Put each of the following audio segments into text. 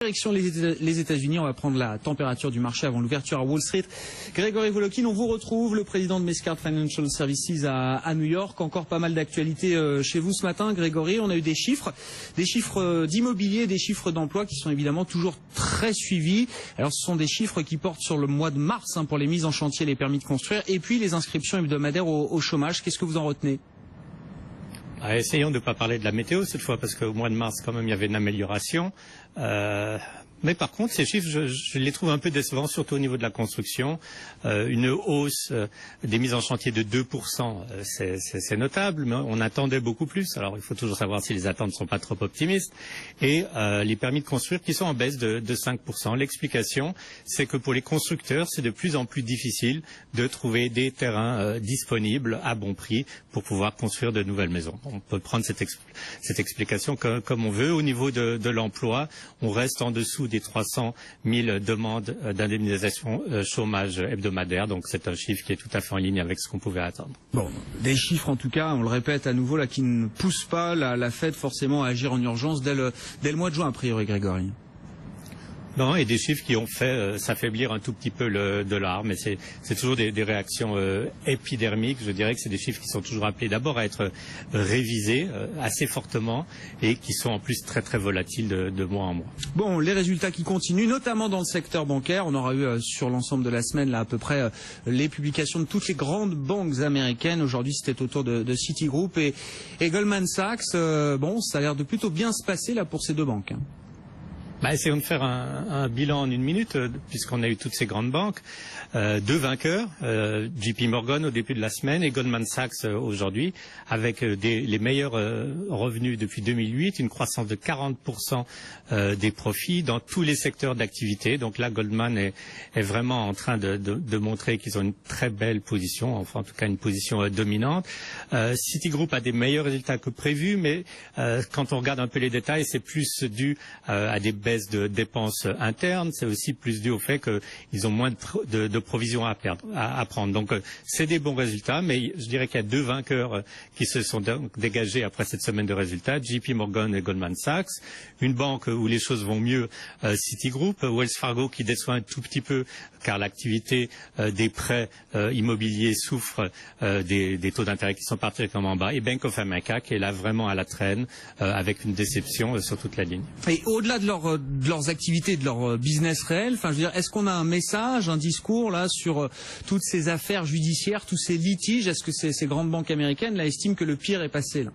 Direction les États-Unis, on va prendre la température du marché avant l'ouverture à Wall Street. Grégory Volokin, on vous retrouve, le président de Mescard Financial Services à New York. Encore pas mal d'actualités chez vous ce matin, Grégory. On a eu des chiffres d'immobilier, des chiffres d'emploi qui sont évidemment toujours très suivis. Alors ce sont des chiffres qui portent sur le mois de mars pour les mises en chantier, les permis de construire, et puis les inscriptions hebdomadaires au chômage. Qu'est-ce que vous en retenez ? Essayons de ne pas parler de la météo cette fois, parce qu'au mois de mars, quand même, il y avait une amélioration. Mais par contre, ces chiffres, je les trouve un peu décevants, surtout au niveau de la construction. Une hausse des mises en chantier de 2%, c'est notable, mais on attendait beaucoup plus. Alors, il faut toujours savoir si les attentes ne sont pas trop optimistes. Et les permis de construire qui sont en baisse de 5%. L'explication, c'est que pour les constructeurs, c'est de plus en plus difficile de trouver des terrains disponibles à bon prix pour pouvoir construire de nouvelles maisons. On peut prendre cette explication comme on veut. Au niveau de l'emploi, on reste en dessous des 300 000 demandes d'indemnisation chômage hebdomadaire. Donc c'est un chiffre qui est tout à fait en ligne avec ce qu'on pouvait attendre. Bon, des chiffres en tout cas, on le répète à nouveau, là, qui ne poussent pas la Fed forcément à agir en urgence dès le mois de juin, a priori, Grégory. Non, et des chiffres qui ont fait s'affaiblir un tout petit peu le dollar, mais c'est toujours des réactions épidermiques. Je dirais que c'est des chiffres qui sont toujours appelés d'abord à être révisés assez fortement et qui sont en plus très très volatiles de mois en mois. Bon, les résultats qui continuent, notamment dans le secteur bancaire. On aura eu sur l'ensemble de la semaine là à peu près les publications de toutes les grandes banques américaines. Aujourd'hui, c'était au tour de Citigroup et Goldman Sachs. Bon, ça a l'air de plutôt bien se passer là pour ces deux banques. Essayons de faire un bilan en une minute, puisqu'on a eu toutes ces grandes banques. Deux vainqueurs, JP Morgan au début de la semaine et Goldman Sachs aujourd'hui, avec les meilleurs revenus depuis 2008, une croissance de 40% des profits dans tous les secteurs d'activité. Donc là, Goldman est vraiment en train de montrer qu'ils ont une très belle position, enfin en tout cas une position dominante. Citigroup a des meilleurs résultats que prévu, mais quand on regarde un peu les détails, c'est plus dû à des baisses de dépenses internes, c'est aussi plus dû au fait qu'ils ont moins de provisions à prendre. Donc c'est des bons résultats, mais je dirais qu'il y a deux vainqueurs qui se sont dégagés après cette semaine de résultats, JP Morgan et Goldman Sachs. Une banque où les choses vont mieux, Citigroup, Wells Fargo qui déçoit un tout petit peu car l'activité des prêts immobiliers souffre des taux d'intérêt qui sont particulièrement bas, et Bank of America qui est là vraiment à la traîne avec une déception sur toute la ligne. Et au-delà de leurs activités, de leur business réel, enfin je veux dire, est-ce qu'on a un message, un discours là sur toutes ces affaires judiciaires, tous ces litiges? Est-ce que ces grandes banques américaines là estiment que le pire est passé là?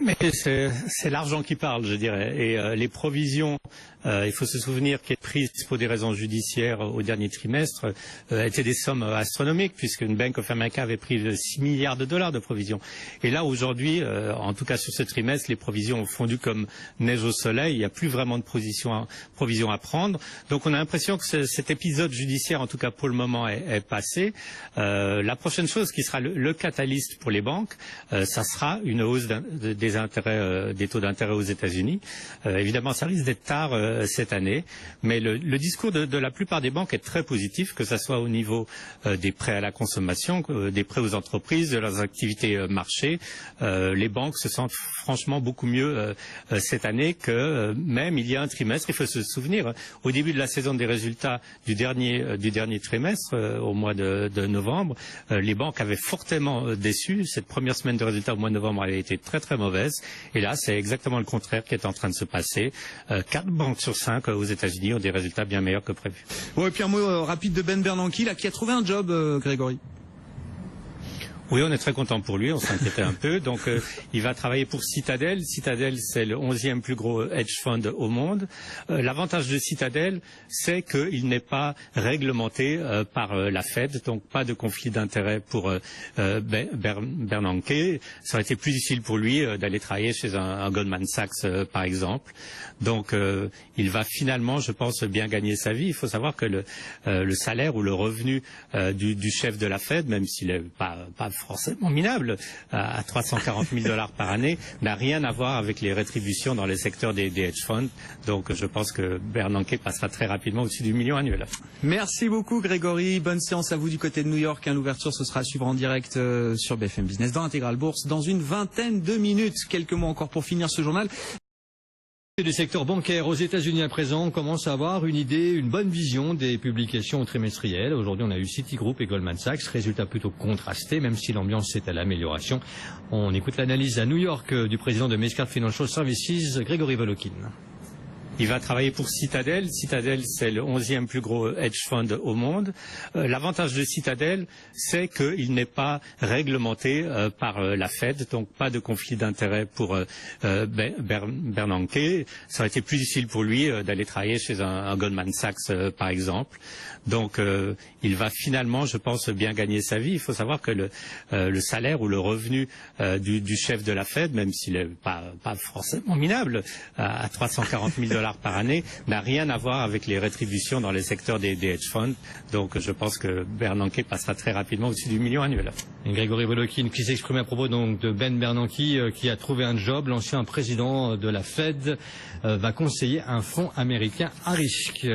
Mais c'est l'argent qui parle, je dirais. Et les provisions, il faut se souvenir qu'être prises pour des raisons judiciaires au dernier trimestre étaient des sommes astronomiques, puisqu'une Bank of America avait pris 6 milliards de dollars de provisions. Et là, aujourd'hui, en tout cas sur ce trimestre, les provisions ont fondu comme neige au soleil. Il n'y a plus vraiment de provisions à prendre. Donc on a l'impression que cet épisode judiciaire, en tout cas pour le moment, est passé. La prochaine chose qui sera le catalyste pour les banques, ça sera une hausse des intérêts, des taux d'intérêt aux États-Unis. Évidemment, ça risque d'être tard cette année, mais le discours de la plupart des banques est très positif, que ce soit au niveau des prêts à la consommation, des prêts aux entreprises, de leurs activités marché. Les banques se sentent franchement beaucoup mieux cette année que même il y a un trimestre. Il faut se souvenir, au début de la saison des résultats du dernier trimestre, au mois de novembre, les banques avaient fortement déçu. Cette première semaine de résultats au mois de novembre avait été très très mauvaise. Et là, c'est exactement le contraire qui est en train de se passer. 4 banques sur 5 aux États-Unis ont des résultats bien meilleurs que prévu. Bon, et puis un mot rapide de Ben Bernanke, là, qui a trouvé un job, Grégory. Oui, on est très content pour lui, on s'inquiétait un peu. Donc, il va travailler pour Citadel. Citadel, c'est le 11e plus gros hedge fund au monde. L'avantage de Citadel, c'est qu'il n'est pas réglementé par la Fed, donc pas de conflit d'intérêt pour Bernanke. Ça aurait été plus difficile pour lui d'aller travailler chez un Goldman Sachs, par exemple. Donc, il va finalement, je pense, bien gagner sa vie. Il faut savoir que le salaire ou le revenu du chef de la Fed, même s'il n'est pas forcément minable, à 340 000 dollars par année, n'a rien à voir avec les rétributions dans les secteurs des hedge funds. Donc je pense que Bernanke passera très rapidement au-dessus du million annuel. Merci beaucoup Grégory, bonne séance à vous du côté de New York. L'ouverture ce sera à suivre en direct sur BFM Business dans Intégral Bourse dans une vingtaine de minutes. Quelques mots encore pour finir ce journal. Du secteur bancaire aux États-Unis à présent, on commence à avoir une idée, une bonne vision des publications trimestrielles. Aujourd'hui, on a eu Citigroup et Goldman Sachs, résultats plutôt contrastés, même si l'ambiance est à l'amélioration. On écoute l'analyse à New York du président de Mescart Financial Services, Grégory Volokin. Il va travailler pour Citadel. Citadel, c'est le 11e plus gros hedge fund au monde. L'avantage de Citadel, c'est qu'il n'est pas réglementé par la Fed, donc pas de conflit d'intérêt pour Bernanke. Ça aurait été plus difficile pour lui d'aller travailler chez un Goldman Sachs, par exemple. Donc, il va finalement, je pense, bien gagner sa vie. Il faut savoir que le salaire ou le revenu du chef de la Fed, même s'il n'est pas forcément minable, à 340 000 $ par année, n'a rien à voir avec les rétributions dans les secteurs des hedge funds. Donc, je pense que Bernanke passera très rapidement au-dessus du million annuel. Et Grégory Volokin qui s'exprimait à propos donc de Ben Bernanke qui a trouvé un job. L'ancien président de la Fed va conseiller un fonds américain à risque.